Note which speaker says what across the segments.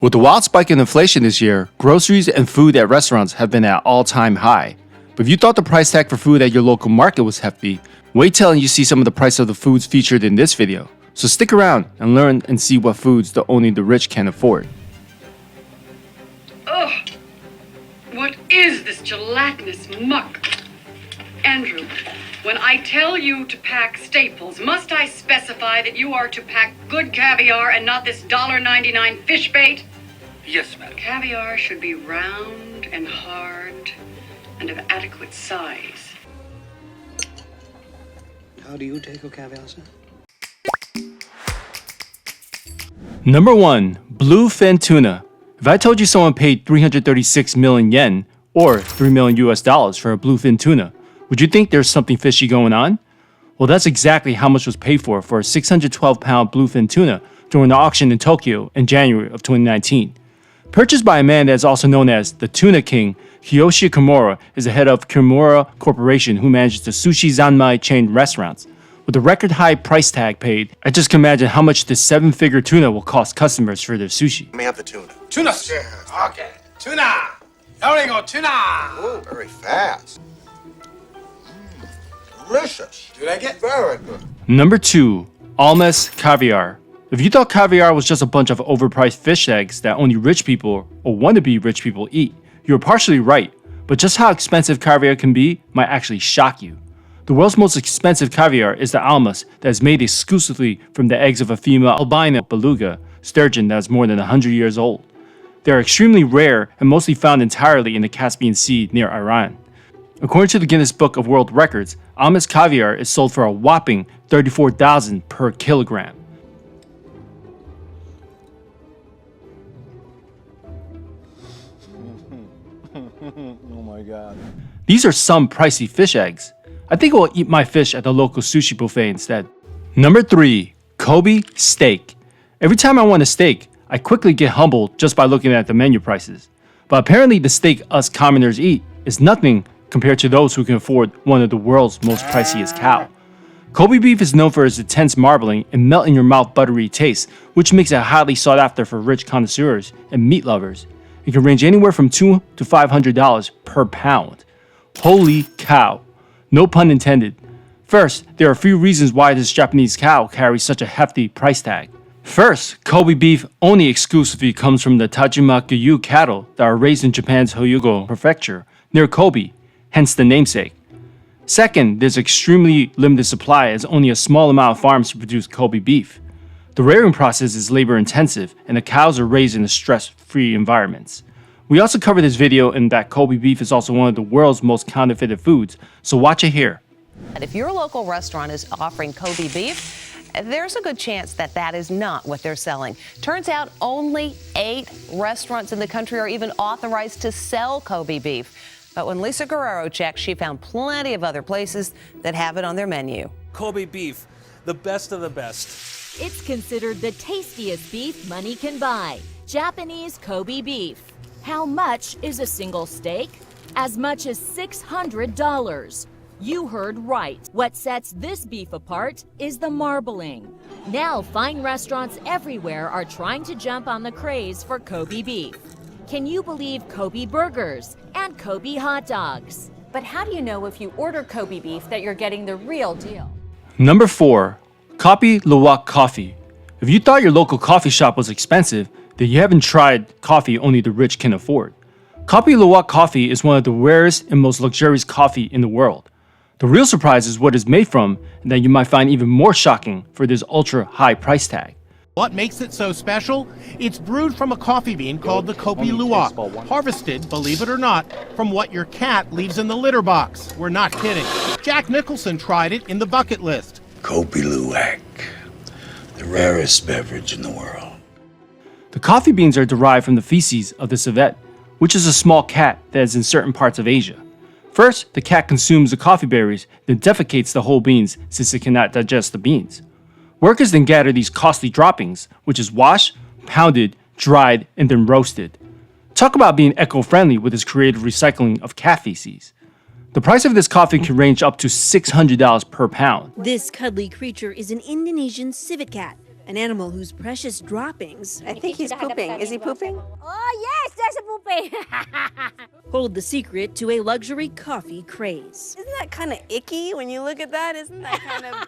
Speaker 1: With the wild spike in inflation this year, groceries and food at restaurants have been at all-time high. But if you thought the price tag for food at your local market was hefty, wait till you see some of the price of the foods featured in this video. So stick around and learn and see what foods only the rich can afford.
Speaker 2: Ugh! What is this gelatinous muck? Andrew, when I tell you to pack staples, must I specify that you are to pack good caviar and not this $1.99 fish bait?
Speaker 3: Yes, madam.
Speaker 2: Caviar should be round and hard and of adequate size.
Speaker 4: How do you take a caviar, sir?
Speaker 1: Number 1. Bluefin tuna. If I told you someone paid 336 million yen, or $3 million US for a bluefin tuna, would you think there's something fishy going on? Well, that's exactly how much was paid for a 612-pound bluefin tuna during the auction in Tokyo in January of 2019. Purchased by a man that is also known as the Tuna King, Kiyoshi Kimura is the head of Kimura Corporation who manages the sushi zanmai chain restaurants. With the record high price tag paid, I just can imagine how much this 7-figure tuna will cost customers for their sushi.
Speaker 5: Let me have the tuna.
Speaker 3: Tuna. Okay. Tuna. There we go. Tuna.
Speaker 5: Oh, very fast. Delicious.
Speaker 3: Did I get?
Speaker 5: Very good.
Speaker 1: Number 2. Alma's caviar. If you thought caviar was just a bunch of overpriced fish eggs that only rich people or wannabe rich people eat, you're partially right, but just how expensive caviar can be might actually shock you. The world's most expensive caviar is the Alma's that is made exclusively from the eggs of a female albino beluga sturgeon that is more than 100 years old. They are extremely rare and mostly found entirely in the Caspian Sea near Iran. According to the Guinness Book of World Records, Alma's caviar is sold for a whopping $34,000 per kilogram.
Speaker 4: Oh my god.
Speaker 1: These are some pricey fish eggs. I think I'll eat my fish at the local sushi buffet instead. Number 3. Kobe steak. Every time I want a steak, I quickly get humbled just by looking at the menu prices. But apparently the steak us commoners eat is nothing compared to those who can afford one of the world's most priciest cow. Kobe beef is known for its intense marbling and melt-in-your-mouth buttery taste, which makes it highly sought after for rich connoisseurs and meat lovers. It can range anywhere from $200 to $500 per pound. Holy cow. No pun intended. First, there are a few reasons why this Japanese cow carries such a hefty price tag. First, Kobe beef only exclusively comes from the Tajima-Gyu cattle that are raised in Japan's Hyōgo prefecture, near Kobe, hence the namesake. Second, there's extremely limited supply as only a small amount of farms produce Kobe beef. The rearing process is labor intensive and the cows are raised in stress-free environments. We also covered this video in that Kobe beef is also one of the world's most counterfeited foods, so watch it here.
Speaker 6: And if your local restaurant is offering Kobe beef, there's a good chance that that is not what they're selling. Turns out only 8 restaurants in the country are even authorized to sell Kobe beef. But when Lisa Guerrero checked, she found plenty of other places that have it on their menu.
Speaker 7: Kobe beef, the best of the best.
Speaker 8: It's considered the tastiest beef money can buy. Japanese Kobe beef. How much is a single steak? As much as $600. You heard right. What sets this beef apart is the marbling. Now fine restaurants everywhere are trying to jump on the craze for Kobe beef. Can you believe Kobe burgers and Kobe hot dogs?
Speaker 9: But how do you know if you order Kobe beef that you're getting the real deal?
Speaker 1: Number 4. Kopi Luwak coffee. If you thought your local coffee shop was expensive, then you haven't tried coffee only the rich can afford. Kopi Luwak coffee is one of the rarest and most luxurious coffee in the world. The real surprise is what it's made from, and that you might find even more shocking for this ultra high price tag.
Speaker 10: What makes it so special? It's brewed from a coffee bean called the Kopi luwak, harvested, believe it or not, from what your cat leaves in the litter box. We're not kidding. Jack Nicholson tried it in The Bucket List.
Speaker 11: Kopi luwak, the rarest beverage in the world.
Speaker 1: The coffee beans are derived from the feces of the civet, which is a small cat that is in certain parts of Asia. First, the cat consumes the coffee berries, then defecates the whole beans since it cannot digest the beans. Workers then gather these costly droppings, which is washed, pounded, dried, and then roasted. Talk about being eco-friendly with this creative recycling of cat feces. The price of this coffee can range up to $600 per pound.
Speaker 12: This cuddly creature is an Indonesian civet cat, an animal whose precious droppings,
Speaker 13: I think he's pooping. Is he pooping?
Speaker 14: Oh, yes, there's a pooping.
Speaker 12: hold the secret to a luxury coffee craze.
Speaker 13: Isn't that kind of icky when you look at that? Isn't that kind of,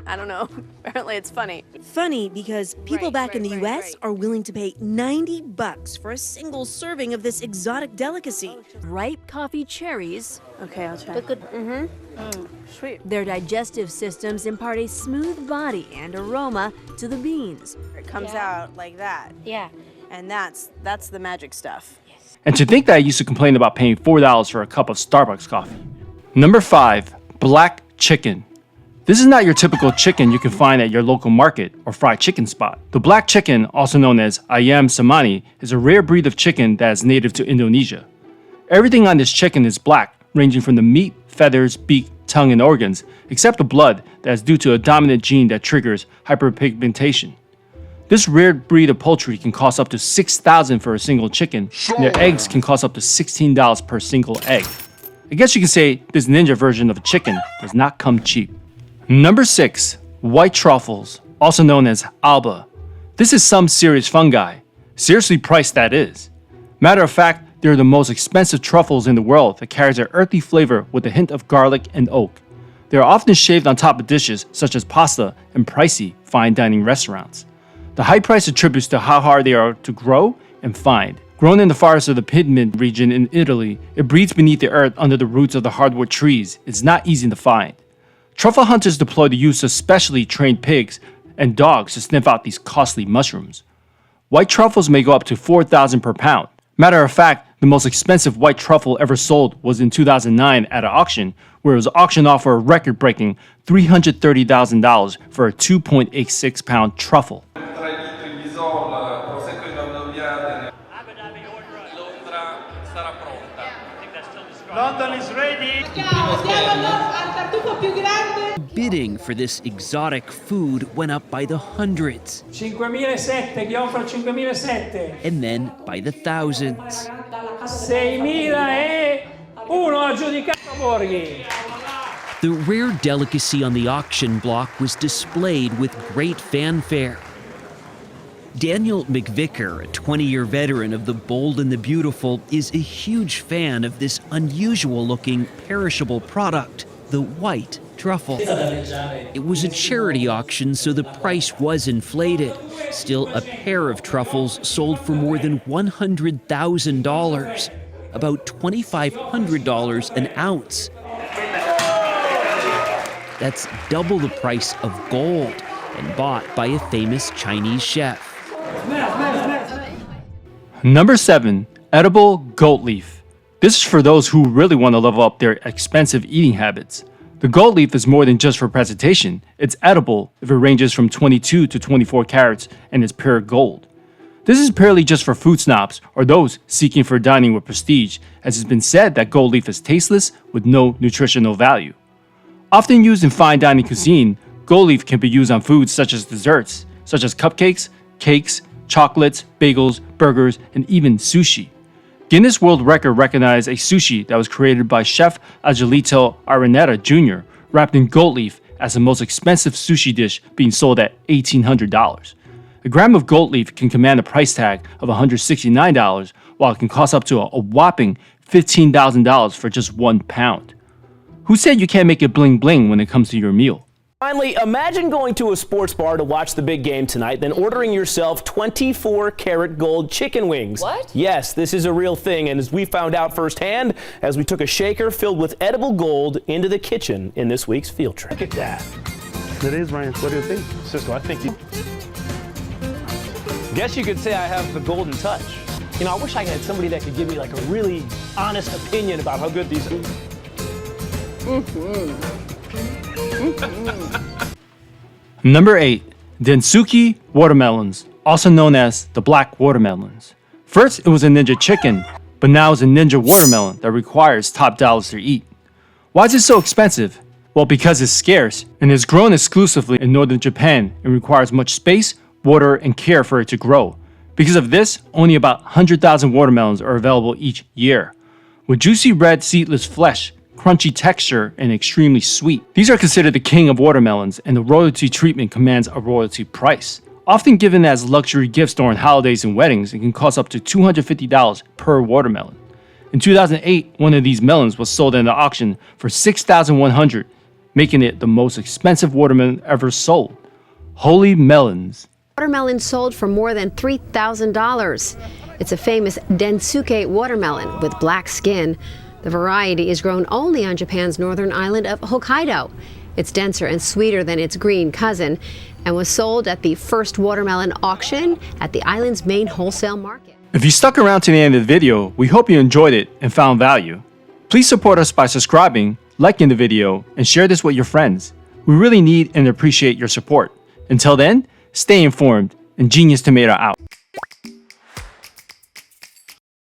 Speaker 13: I don't know. Apparently it's funny.
Speaker 12: Funny because people back in the U.S. are willing to pay $90 for a single serving of this exotic delicacy.
Speaker 8: Ripe coffee cherries.
Speaker 13: Okay, I'll try. Good. Sweet.
Speaker 8: Their digestive systems impart a smooth body and aroma to the beans.
Speaker 13: It comes out like that.
Speaker 14: Yeah.
Speaker 13: And that's the magic stuff.
Speaker 1: And to think that I used to complain about paying $4 for a cup of Starbucks coffee. Number 5, black chicken. This is not your typical chicken you can find at your local market or fried chicken spot. The black chicken, also known as ayam samani, is a rare breed of chicken that is native to Indonesia. Everything on this chicken is black, ranging from the meat, feathers, beak, tongue, and organs, except the blood that is due to a dominant gene that triggers hyperpigmentation. This rare breed of poultry can cost up to $6,000 for a single chicken, and their eggs can cost up to $16 per single egg. I guess you can say this ninja version of a chicken does not come cheap. Number 6, white truffles, also known as Alma. This is some serious fungi. Seriously priced that is. Matter of fact, they're the most expensive truffles in the world that carries an earthy flavor with a hint of garlic and oak. They are often shaved on top of dishes such as pasta and pricey fine dining restaurants. The high price attributes to how hard they are to grow and find. Grown in the forests of the Piedmont region in Italy, it breeds beneath the earth under the roots of the hardwood trees. It's not easy to find. Truffle hunters deploy the use of specially trained pigs and dogs to sniff out these costly mushrooms. White truffles may go up to $4,000 per pound. Matter of fact, the most expensive white truffle ever sold was in 2009 at an auction, where it was auctioned off for a record-breaking $330,000 for a 2.86 pound truffle.
Speaker 15: London is ready.
Speaker 16: Bidding for this exotic food went up by the hundreds.
Speaker 15: 5.007, chi offre 5.007.
Speaker 16: And then by the thousands.
Speaker 15: 6.001 aggiudicato Borghi.
Speaker 16: The rare delicacy on the auction block was displayed with great fanfare. Daniel McVicker, a 20-year veteran of the Bold and the Beautiful, is a huge fan of this unusual-looking perishable product, the white truffle. It was a charity auction, so the price was inflated. Still, a pair of truffles sold for more than $100,000, about $2,500 an ounce. That's double the price of gold and bought by a famous Chinese chef.
Speaker 1: Number 7, edible goat leaf. This is for those who really want to level up their expensive eating habits. The goat leaf is more than just for presentation. It's edible if it ranges from 22 to 24 carats and is pure gold. This is purely just for food snobs or those seeking for dining with prestige, as it's been said that gold leaf is tasteless with no nutritional value. Often used in fine dining cuisine, gold leaf can be used on foods such as desserts, such as cupcakes, cakes, chocolates, bagels, burgers, and even sushi. Guinness World Record recognized a sushi that was created by Chef Angelito Araneta Jr., wrapped in goat leaf as the most expensive sushi dish, being sold at $1,800. A gram of goat leaf can command a price tag of $169, while it can cost up to a whopping $15,000 for just 1 pound. Who said you can't make it bling bling when it comes to your meal?
Speaker 17: Finally, imagine going to a sports bar to watch the big game tonight, then ordering yourself 24-karat gold chicken wings.
Speaker 9: What?
Speaker 17: Yes, this is a real thing, and as we found out firsthand, as we took a shaker filled with edible gold into the kitchen in this week's field trip.
Speaker 7: Look at that. It is, Ryan. What do you think? Cisco, I think you...
Speaker 17: Guess you could say I have the golden touch.
Speaker 7: You know, I wish I had somebody that could give me like a really honest opinion about how good these are.
Speaker 1: Number 8, Danuki watermelons, also known as the black watermelons. First, it was a ninja chicken, but now it's a ninja watermelon that requires top dollars to eat. Why is it so expensive? Well, because it's scarce and is grown exclusively in northern Japan and requires much space, water, and care for it to grow. Because of this, only about 100,000 watermelons are available each year. With juicy red seedless flesh, crunchy texture, and extremely sweet. These are considered the king of watermelons, and the royalty treatment commands a royalty price. Often given as luxury gifts during holidays and weddings, it can cost up to $250 per watermelon. In 2008, one of these melons was sold at an auction for $6,100, making it the most expensive watermelon ever sold. Holy melons.
Speaker 18: Watermelon sold for more than $3,000. It's a famous Danuki watermelon with black skin. The variety is grown only on Japan's northern island of Hokkaido. It's denser and sweeter than its green cousin and was sold at the first watermelon auction at the island's main wholesale market.
Speaker 1: If you stuck around to the end of the video, we hope you enjoyed it and found value. Please support us by subscribing, liking the video, and share this with your friends. We really need and appreciate your support. Until then, stay informed and Genius Tomato out.